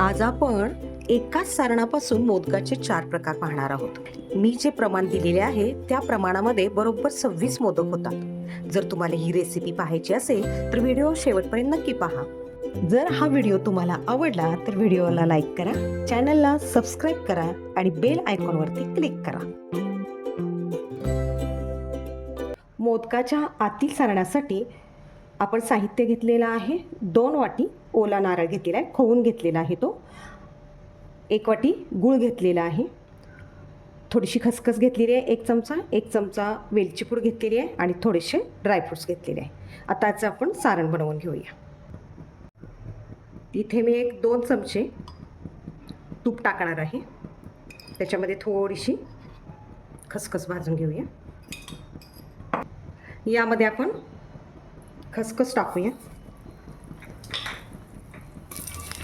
आज आपण एकाच सारणापासून मोदकाचे 4 प्रकार पाहणार आहोत. मी जे प्रमाण दिलेले आहे त्या प्रमाणामध्ये बरोबर 26 मोदक होतात. जर तुम्हाला ही रेसिपी पाहायची असेल तर व्हिडिओ शेवटपर्यंत नक्की पहा. जर हा व्हिडिओ तुम्हाला आवडला तर व्हिडिओला लाईक करा, चॅनलला सबस्क्राईब करा आणि बेल आयकॉनवरती क्लिक करा. मोदकाच्या आतील सारणासाठी आपण साहित्य घेतलेलं आहे. 2 वाटी ओला नारळ घेतलेला आहे, खवून घेतलेला आहे तो. 1 वाटी गूळ घेतलेला आहे. थोडीशी खसखस घेतलेली आहे 1 चमचा. 1 चमचा वेलची पूड घेतलेली आहे आणि थोडेसे ड्रायफ्रुट्स घेतलेले आहे. आता याचं आपण सारण बनवून घेऊया. इथे मी 1-2 चमचे तूप टाकणार आहे. त्याच्यामध्ये थोडीशी खसखस भाजून घेऊया. यामध्ये आपण खसखस टाकूया.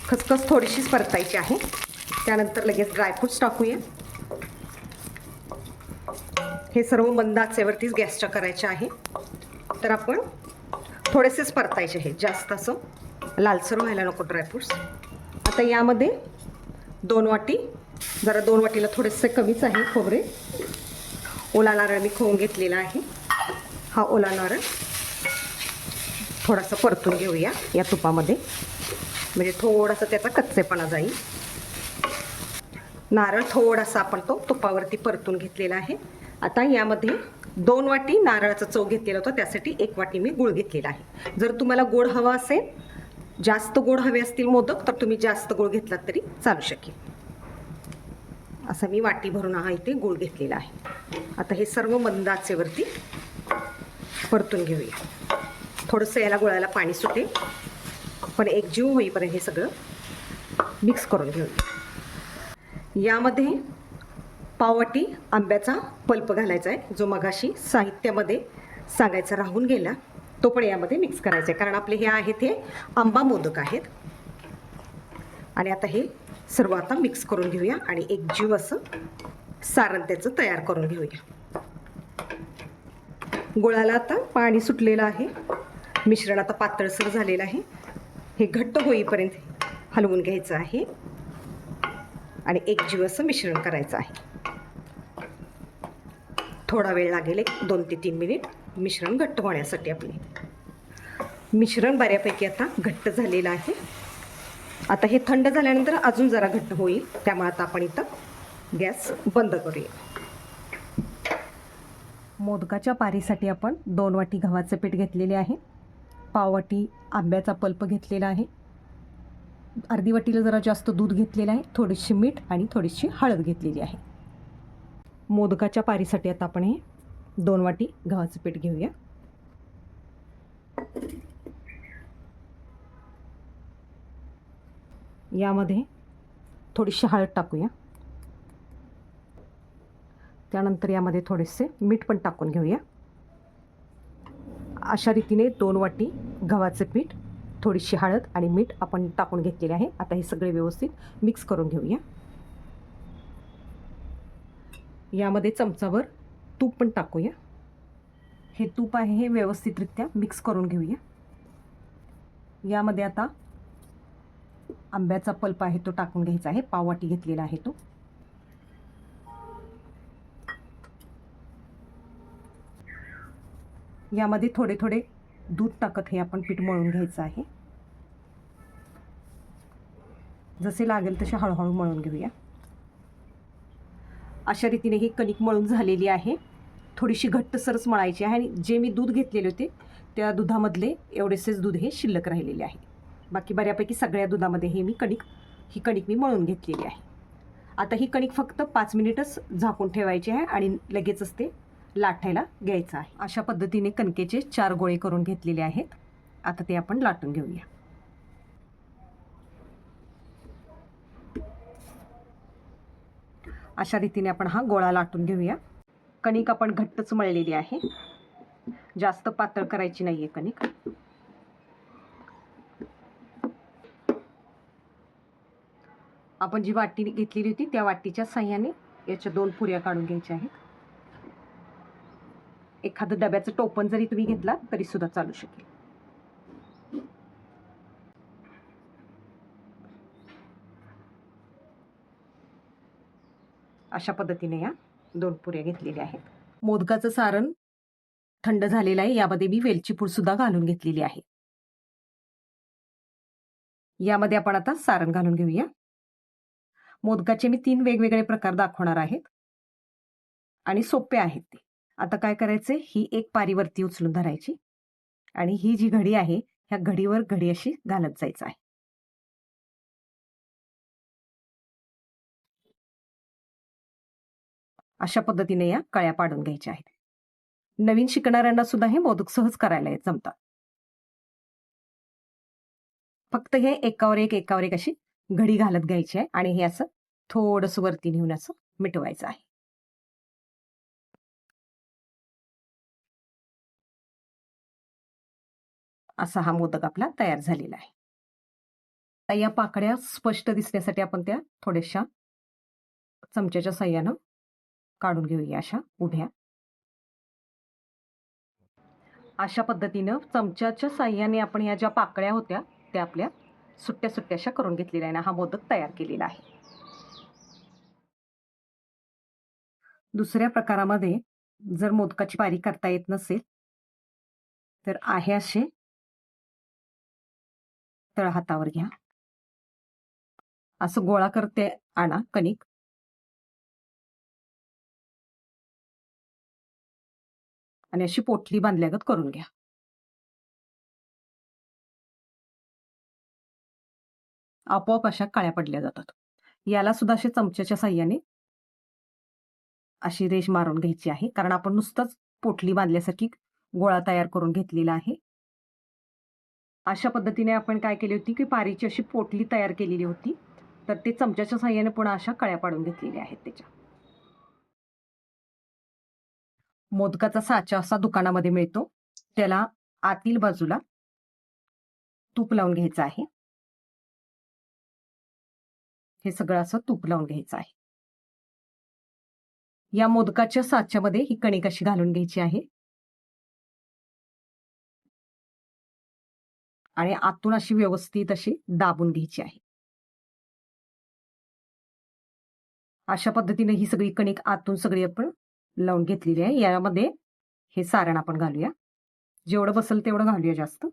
खसखस थोडीशीच परतायची आहे. त्यानंतर लगेच ड्रायफ्रुट्स टाकूया. हे सर्व मंद आचेवरतीच गॅसच्या करायचे आहे. तर आपण थोडेसेच परतायचे आहे, जास्त असं लालसर व्हायला नको ड्रायफ्रुट्स. आता यामध्ये 2 वाटी, जरा 2 वाटीला थोडेसे कमीच आहे खोबरे. ओला नारळ मी खवून घेतलेला आहे. हा ओला नारळ थोडासा परतून घेऊया या तुपामध्ये, म्हणजे थोडासा त्याचा कच्चेपणा जाईल. नारळ थोडासा आपण तो तुपावरती परतून घेतलेला आहे. आता यामध्ये 2 वाटी नारळाचा चव घेतलेला होता, त्यासाठी 1 वाटी मी गूळ घेतलेला आहे. जर तुम्हाला गोड हवा असेल, जास्त गोड हवे असतील मोदक, तर तुम्ही जास्त गूळ घेतलात तरी चालू शकेल. असं मी वाटी भरून हा इथे गूळ घेतलेला आहे. आता हे सर्व मंद आचेवरती परतून घेऊया. थोडंसं याला गुळाला पाणी सुटेल, पण एकजीव होईपर्यंत हे सगळं मिक्स करून घेऊया. यामध्ये पाववाटी आंब्याचा पल्प घालायचा आहे, जो मगाशी साहित्यामध्ये सांगायचा राहून गेला. तो पण यामध्ये मिक्स करायचा आहे, कारण आपले हे आहेत हे आंबा मोदक आहेत. आणि आता हे सर्व आता मिक्स करून घेऊया आणि एकजीव असं सारण त्याचं तयार करून घेऊया. गुळाला आता पाणी सुटलेलं आहे. मिश्रण आता पातळसर झालेलं आहे. हे घट्ट होईपर्यंत हलवून घ्यायचं आहे आणि एकजीव असं मिश्रण करायचं आहे. थोडा वेळ लागेल, 2 ते 3 मिनिट मिश्रण घट्ट होण्यासाठी. आपले मिश्रण बऱ्यापैकी आता घट्ट झालेलं आहे. आता हे थंड झाल्यानंतर अजून जरा घट्ट होईल, त्यामुळे आता आपण इथं गॅस बंद करूया. मोदकाच्या पारीसाठी आपण 2 वाटी गव्हाचे पीठ घेतलेले आहे. पाववाटी आंब्याचा पल्प घेतलेला आहे. अर्धी वाटीला जरा जास्त दूध घेतलेलं आहे. थोडीशी मीठ आणि थोडीशी हळद घेतलेली आहे. मोदकाच्या पारीसाठी आता आपण हे 2 वाटी गव्हाचं पीठ घेऊया. यामध्ये थोडीशी हळद टाकूया. त्यानंतर यामध्ये थोडेसे मीठ पण टाकून घेऊया. अशा रीतीने 2 वाटी गव्हाचे पीठ, थोडीशी हळद आणि मीठ आपण टाकून घेतलेले आहे. आता हे सगळे व्यवस्थित मिक्स करून घेऊया. यामध्ये चमचाभर तूप पण टाकूया. हे तूप आहे हे व्यवस्थितरित्या मिक्स करून घेऊया. यामध्ये आता आंब्याचा पल्प आहे तो टाकून घ्यायचा आहे. पाववाटी घेतलेला आहे तो. यामध्ये थोडे थोडे दूध टाकत हे आपण पीठ मळून घ्यायचं आहे. जसे लागेल तसे हळूहळू मळून घेऊया. अशा रीतीने ही कणिक मळून झालेली आहे. थोडीशी घट्टसरच मळायची आहे आणि जे मी दूध घेतलेले होते त्या दुधामधले एवढेसेच दूध हे शिल्लक राहिलेले आहे. बाकी बऱ्यापैकी सगळ्या दुधामध्ये ही कणिक मी मळून घेतलेली आहे. आता ही कणिक फक्त 5 मिनिटच झाकून ठेवायची आहे आणि लगेचच ते लाटायला घ्यायचं आहे. अशा पद्धतीने कणकेचे 4 गोळे करून घेतलेले आहेत. आता ते आपण लाटून घेऊया. अशा रीतीने आपण हा गोळा लाटून घेऊया. कणिक आपण घट्टच मळलेली आहे, जास्त पातळ करायची नाहीये कणिक. आपण जी वाटी घेतलेली होती त्या वाटीच्या साह्याने याच्या 2 पुऱ्या काढून घ्यायच्या आहेत. एखादं डब्याचं टोपण जरी तुम्ही घेतला तरी सुद्धा चालू शकेल. अशा पद्धतीने या 2 पुऱ्या घेतलेल्या आहेत. मोदकाचं सारण थंड झालेलं आहे. यामध्ये मी वेलची पूड सुद्धा घालून घेतलेली आहे. यामध्ये आपण आता सारण घालून घेऊया. मोदकाचे मी 3 वेगवेगळे प्रकार दाखवणार आहेत आणि सोपे आहेत ते. आता काय करायचे, ही एक पारी वरती उचलून धरायची आणि ही जी घडी आहे ह्या घडीवर घडी अशी घालत जायचं आहे. अशा पद्धतीने या कळ्या पाडून घ्यायच्या आहेत. नवीन शिकणाऱ्यांना सुद्धा हे मोदक सहज करायला जमतात. फक्त हे एकावर एक अशी घडी घालत घ्यायची आहे आणि हे असं थोडंसं वरती नेऊन असं मिटवायचं आहे. असा हा मोदक आपला तयार झालेला आहे. आता या पाकळ्या स्पष्ट दिसण्यासाठी आपण त्या थोड्याशा चमच्याच्या साह्यानं काढून घेऊया अशा उभ्या. अशा पद्धतीनं चमच्याच्या साह्याने आपण या ज्या पाकळ्या होत्या त्या आपल्या सुट्ट्या सुट्ट्याशा करून घेतलेल्या आहे. हा मोदक तयार केलेला आहे. दुसऱ्या प्रकारामध्ये जर मोदकाची पारी करता येत नसेल तर आहे असे तळहातावर घ्या, असं गोळा करते आणा कणिक आणि अशी पोटली बांधल्यागत करून घ्या. आपोआप अशा काळ्या पडल्या जातात. याला सुद्धा असे चमच्याच्या साह्याने अशी रेष मारून घ्यायची आहे, कारण आपण नुसतंच पोटली बांधल्यासारखी गोळा तयार करून घेतलेला आहे. अशा पद्धतीने आपण काय केली होती की पारीची अशी पोटली तयार केलेली होती, तर ते चमच्याच्या साह्याने पुन्हा अशा कळ्या पाडून घेतलेल्या आहेत त्याच्या. मोदकाचा साचा असा दुकानामध्ये मिळतो, त्याला आतील बाजूला तूप लावून घ्यायचं आहे. हे सगळं असं तूप लावून घ्यायचं आहे. या मोदकाच्या साच्यामध्ये ही कणिक अशी घालून घ्यायची आहे आणि आतून अशी व्यवस्थित अशी दाबून घ्यायची आहे. अशा पद्धतीने ही सगळी कणिक आतून सगळी आपण लावून घेतलेली आहे. यामध्ये हे सारण आपण घालूया, जेवढं बसेल तेवढं घालूया जास्त.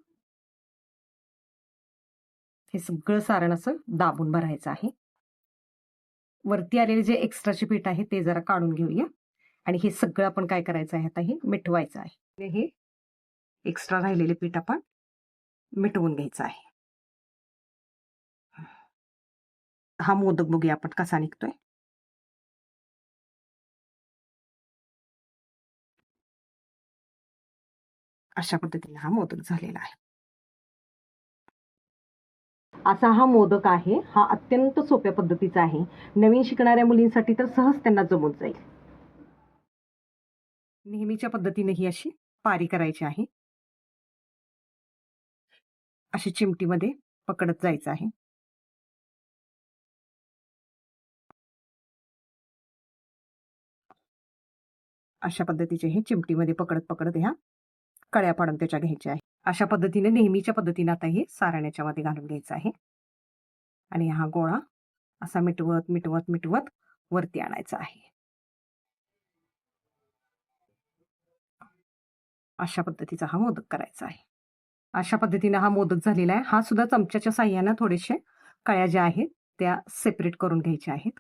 हे सगळं सारण असं दाबून भरायचं आहे. वरती आलेले जे एक्स्ट्राचे पीठ आहे ते जरा काढून घेऊया आणि हे सगळं आपण काय करायचं आहे आता हे मिटवायचं आहे. हे एक्स्ट्रा राहिलेले पीठ आपण मिटवून घ्यायचं आहे. हा मोदक बघूया आपण कसा निघतोय. अशा पद्धतीने हा मोदक झालेला आहे. असा हा मोदक आहे. हा अत्यंत सोप्या पद्धतीचा आहे. नवीन शिकणाऱ्या मुलींसाठी तर सहज त्यांना जमून जाईल. नेहमीच्या पद्धतीने ही अशी पारी करायची आहे. अशी चिमटीमध्ये पकडत जायचं आहे. अशा पद्धतीचे हे चिमटीमध्ये पकडत पकडत ह्या कळ्या पाडून त्याच्या घ्यायच्या आहे. अशा पद्धतीने नेहमीच्या पद्धतीने आता हे सारण याच्यामध्ये घालून घ्यायचं आहे आणि हा गोळा असा मिटवत मिटवत मिटवत वरती आणायचा आहे. अशा पद्धतीचा हा मोदक करायचा आहे. अशा पद्धतीने हा मोदक झालेला आहे. हा सुद्धा चमच्याच्या साह्याने थोडेसे कळ्या ज्या आहेत त्या सेपरेट करून घ्यायच्या आहेत,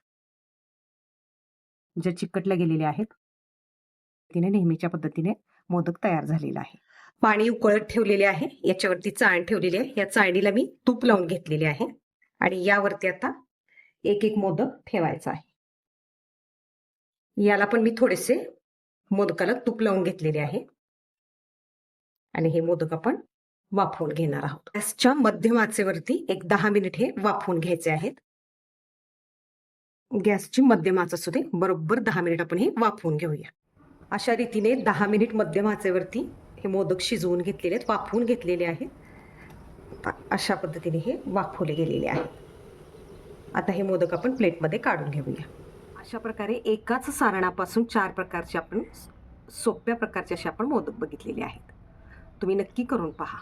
ज्या चिकटल्या गेलेल्या आहेत. तिने नेहमीच्या पद्धतीने मोदक तयार झालेला आहे. पाणी उकळत ठेवलेले आहे, याच्यावरती चाळण ठेवलेली आहे. या चाळणीला मी तूप लावून घेतलेले आहे आणि यावरती आता एक एक मोदक ठेवायचा आहे. याला पण मी थोडेसे मोदकाला तूप लावून घेतलेले आहे आणि हे मोदक आपण वाफवून घेणार आहोत. गॅसच्या मध्यम आचेवरती एक 10 मिनिट हे वाफवून घ्यायचे आहेत. गॅसची मध्यम आच असू दे, बरोबर 10 मिनिट आपण हे वाफवून घेऊया. अशा रीतीने 10 मिनिट मध्यम आचेवरती हे मोदक शिजवून घेतलेले आहेत, वाफवून घेतलेले आहेत. अशा पद्धतीने हे वाफवले गेलेले आहे. आता हे मोदक आपण प्लेटमध्ये काढून घेऊया. अशा प्रकारे एकाच सारणापासून 4 प्रकारचे आपण सोप्या प्रकारचे असे आपण मोदक बघितलेले आहेत. तुम्ही नक्की करून पहा.